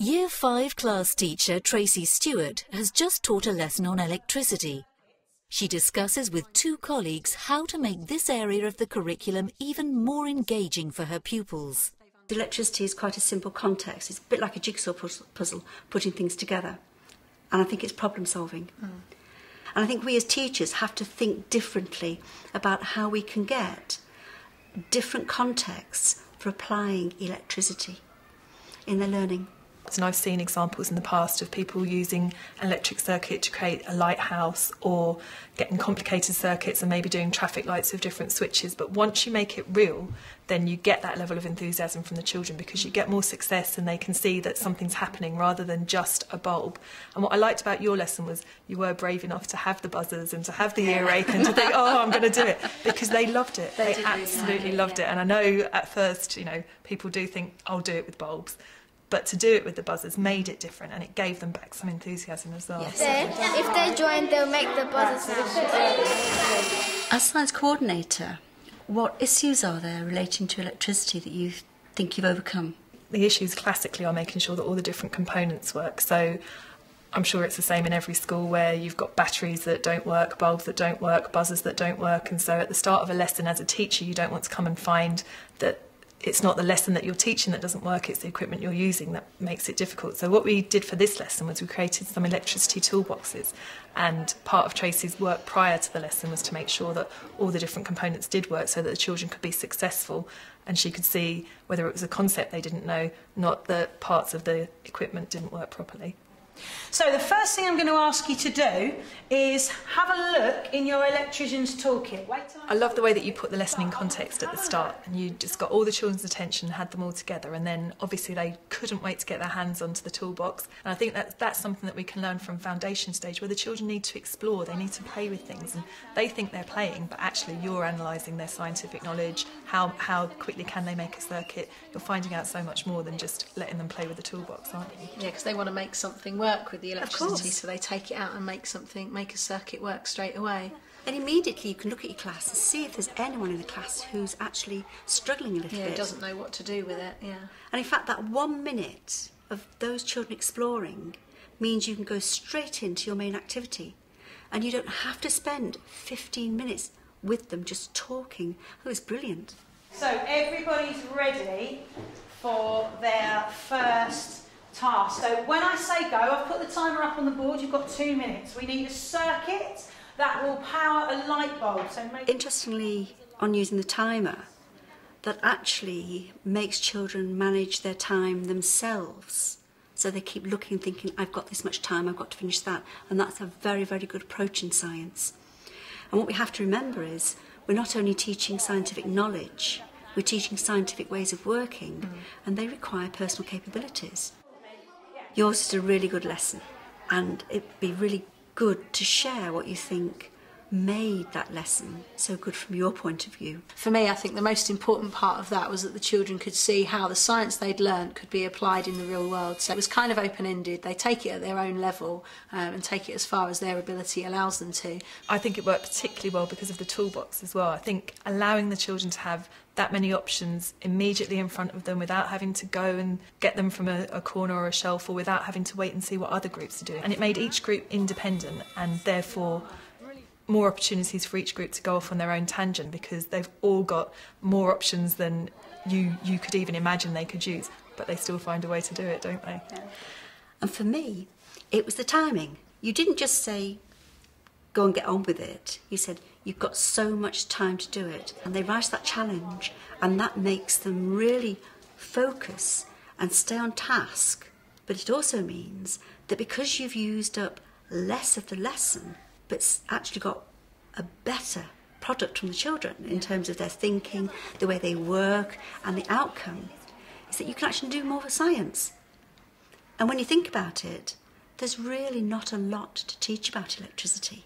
Year 5 class teacher Tracy Stewart has just taught a lesson on electricity. She discusses with two colleagues how to make this area of the curriculum even more engaging for her pupils. Electricity is quite a simple context. It's a bit like a jigsaw puzzle, putting things together. And I think it's problem solving. And I think we as teachers have to think differently about how we can get different contexts for applying electricity in their learning. And I've seen examples in the past of people using an electric circuit to create a lighthouse, or getting complicated circuits and maybe doing traffic lights with different switches. But once you make it real, then you get that level of enthusiasm from the children, because you get more success and they can see that something's happening rather than just a bulb. And what I liked about your lesson was you were brave enough to have the buzzers and to have the earache and to think, oh, I'm going to do it, because they loved it. They absolutely loved it. And I know at first, you know, people do think, I'll do it with bulbs. But to do it with the buzzers made it different, and it gave them back some enthusiasm as well. Yes. If they join, they'll make the buzzers sound. As science coordinator, what issues are there relating to electricity that you think you've overcome? The issues classically are making sure that all the different components work. So I'm sure it's the same in every school, where you've got batteries that don't work, bulbs that don't work, buzzers that don't work. And so at the start of a lesson as a teacher, you don't want to come and find that it's not the lesson that you're teaching that doesn't work, it's the equipment you're using that makes it difficult. So what we did for this lesson was we created some electricity toolboxes, and part of Tracy's work prior to the lesson was to make sure that all the different components did work so that the children could be successful, and she could see whether it was a concept they didn't know, not that parts of the equipment didn't work properly. So the first thing I'm going to ask you to do is have a look in your electrician's toolkit. I love the way that you put the lesson in context at the start, and you just got all the children's attention, had them all together, and then obviously they couldn't wait to get their hands onto the toolbox. And I think that's something that we can learn from foundation stage, where the children need to explore, they need to play with things, and they think they're playing, but actually you're analysing their scientific knowledge, how quickly can they make a circuit. You're finding out so much more than just letting them play with the toolbox, aren't you? Yeah, because they want to make something work with the electricity, so they take it out and make a circuit work straight away. And immediately you can look at your class and see if there's anyone in the class who's actually struggling a little bit. Yeah, doesn't know what to do with it, yeah. And in fact, that 1 minute of those children exploring means you can go straight into your main activity, and you don't have to spend 15 minutes with them just talking. Oh, it's brilliant. So everybody's ready for their first task. So when I say go, I've put the timer up on the board. You've got 2 minutes. We need a circuit that will power a light bulb. So interestingly, on using the timer, that actually makes children manage their time themselves. So they keep looking, thinking, I've got this much time, I've got to finish that. And that's a very, very good approach in science. And what we have to remember is we're not only teaching scientific knowledge, we're teaching scientific ways of working, and they require personal capabilities. Yours is a really good lesson, and it'd be really good to share what you think made that lesson so good from your point of view. For me, I think the most important part of that was that the children could see how the science they'd learnt could be applied in the real world. So it was kind of open-ended. They take it at their own level and take it as far as their ability allows them to. I think it worked particularly well because of the toolbox as well. I think allowing the children to have that many options immediately in front of them without having to go and get them from a corner or a shelf, or without having to wait and see what other groups are doing. And it made each group independent, and therefore more opportunities for each group to go off on their own tangent, because they've all got more options than you could even imagine they could use, but they still find a way to do it, don't they? Yeah. And for me, it was the timing. You didn't just say, go and get on with it. You said, you've got so much time to do it. And they rise to that challenge, and that makes them really focus and stay on task. But it also means that because you've used up less of the lesson, but it's actually got a better product from the children in terms of their thinking, the way they work, and the outcome, is that you can actually do more for science. And when you think about it, there's really not a lot to teach about electricity.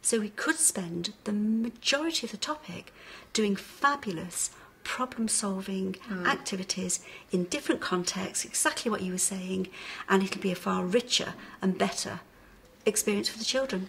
So we could spend the majority of the topic doing fabulous problem-solving activities in different contexts, exactly what you were saying, and it'll be a far richer and better experience for the children.